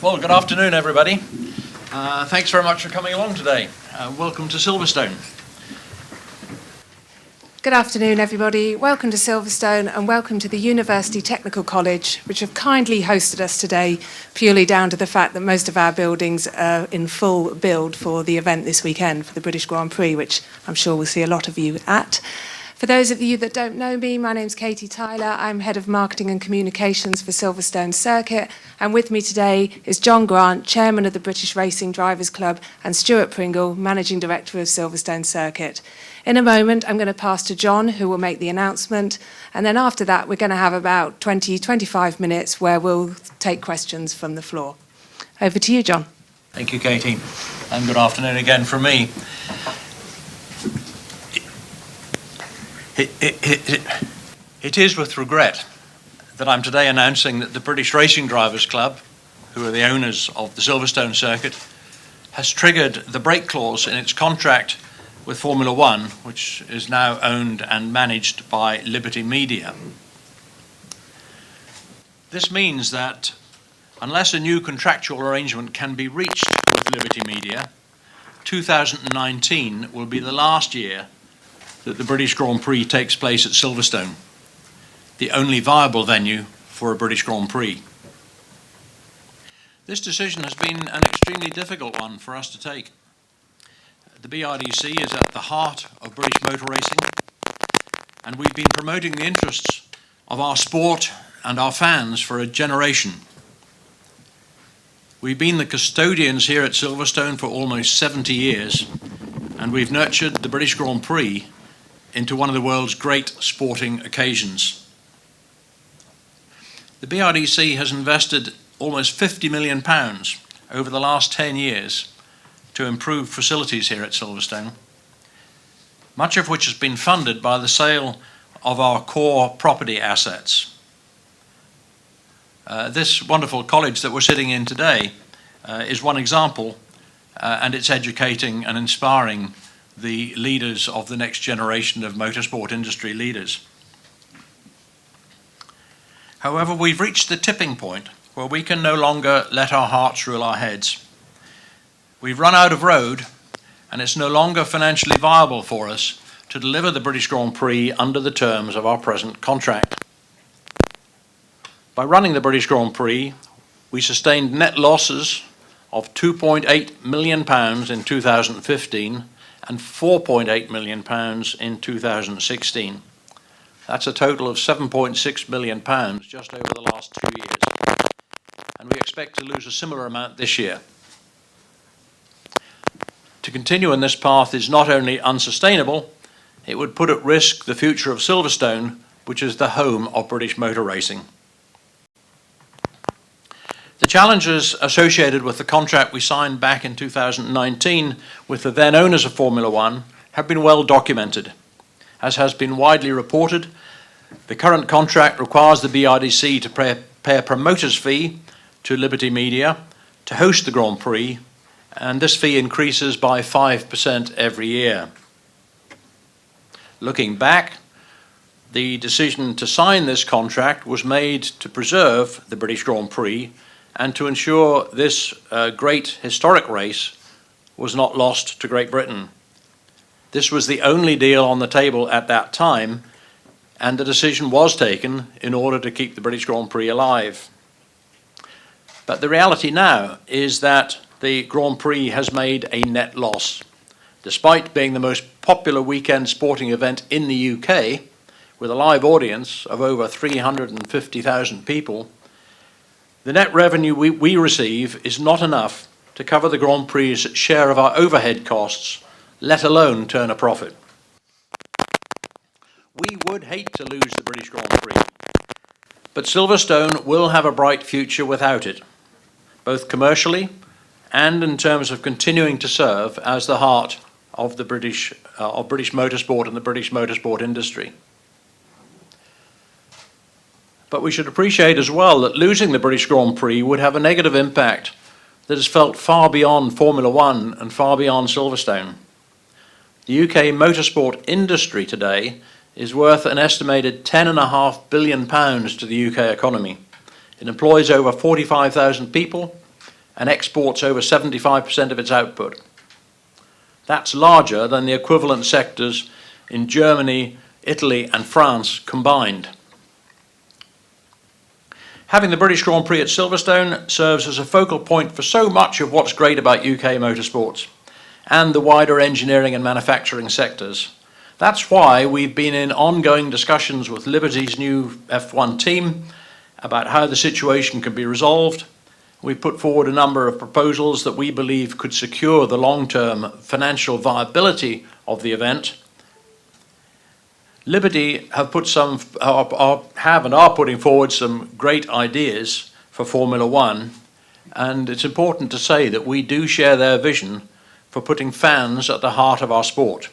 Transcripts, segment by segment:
Well, good afternoon, everybody. Thanks very much for coming along today. Welcome to Silverstone. Good afternoon, everybody. Welcome to Silverstone and welcome to the University Technical College, which have kindly hosted us today purely down to the fact that most of our buildings are in full build for the event this weekend for the British Grand Prix, which I'm sure we'll see a lot of you at. For those of you that don't know me, my name's Katie Tyler. I'm Head of Marketing and Communications for Silverstone Circuit, and with me today is John Grant, Chairman of the British Racing Drivers Club, and Stuart Pringle, Managing Director of Silverstone Circuit. In a moment, I'm going to pass to John, who will make the announcement, and then after that, we're going to have about 20-25 minutes where we'll take questions from the floor. Over to you, John. Thank you, Katie, and good afternoon again from me. It is with regret that I'm today announcing that the British Racing Drivers Club, who are the owners of the Silverstone circuit, has triggered the break clause in its contract with Formula One, which is now owned and managed by Liberty Media. This means that unless a new contractual arrangement can be reached with Liberty Media, 2019 will be the last year that the British Grand Prix takes place at Silverstone, the only viable venue for a British Grand Prix. This decision has been an extremely difficult one for us to take. The BRDC is at the heart of British motor racing, and we've been promoting the interests of our sport and our fans for a generation. We've been the custodians here at Silverstone for almost 70 years, and we've nurtured the British Grand Prix into one of the world's great sporting occasions. The BRDC has invested almost £50 million over the last 10 years to improve facilities here at Silverstone, much of which has been funded by the sale of our core property assets. This wonderful college that we're sitting in today is one example, and it's educating and inspiring the leaders of the next generation of motorsport industry leaders. However, we've reached the tipping point where we can no longer let our hearts rule our heads. We've run out of road, and it's no longer financially viable for us to deliver the British Grand Prix under the terms of our present contract. By running the British Grand Prix, we sustained net losses of £2.8 million in 2015 and £4.8 million in 2016. That's a total of £7.6 million just over the last 2 years. And we expect to lose a similar amount this year. To continue on this path is not only unsustainable, it would put at risk the future of Silverstone, which is the home of British motor racing. The challenges associated with the contract we signed back in 2019 with the then owners of Formula One have been well documented. As has been widely reported, the current contract requires the BRDC to pay a promoter's fee to Liberty Media to host the Grand Prix, and this fee increases by 5% every year. Looking back, the decision to sign this contract was made to preserve the British Grand Prix and to ensure this great historic race was not lost to Great Britain. This was the only deal on the table at that time, and the decision was taken in order to keep the British Grand Prix alive. But the reality now is that the Grand Prix has made a net loss. Despite being the most popular weekend sporting event in the UK, with a live audience of over 350,000 people, the net revenue we receive is not enough to cover the Grand Prix's share of our overhead costs, let alone turn a profit. We would hate to lose the British Grand Prix, but Silverstone will have a bright future without it, both commercially and in terms of continuing to serve as the heart of the British motorsport and the British motorsport industry. But we should appreciate as well that losing the British Grand Prix would have a negative impact that is felt far beyond Formula One and far beyond Silverstone. The UK motorsport industry today is worth an estimated £10.5 billion to the UK economy. It employs over 45,000 people and exports over 75% of its output. That's larger than the equivalent sectors in Germany, Italy and France combined. Having the British Grand Prix at Silverstone serves as a focal point for so much of what's great about UK motorsports and the wider engineering and manufacturing sectors. That's why we've been in ongoing discussions with Liberty's new F1 team about how the situation can be resolved. We've put forward a number of proposals that we believe could secure the long-term financial viability of the event. Liberty have are putting forward some great ideas for Formula One, and it's important to say that we do share their vision for putting fans at the heart of our sport.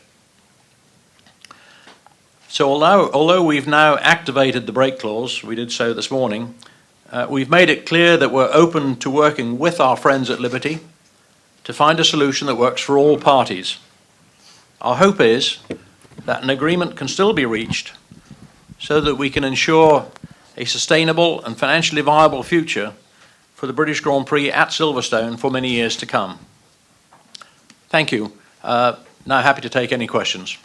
So although we've now activated the brake clause, we did so this morning, we've made it clear that we're open to working with our friends at Liberty to find a solution that works for all parties. Our hope is that an agreement can still be reached so that we can ensure a sustainable and financially viable future for the British Grand Prix at Silverstone for many years to come. Thank you. Now happy to take any questions.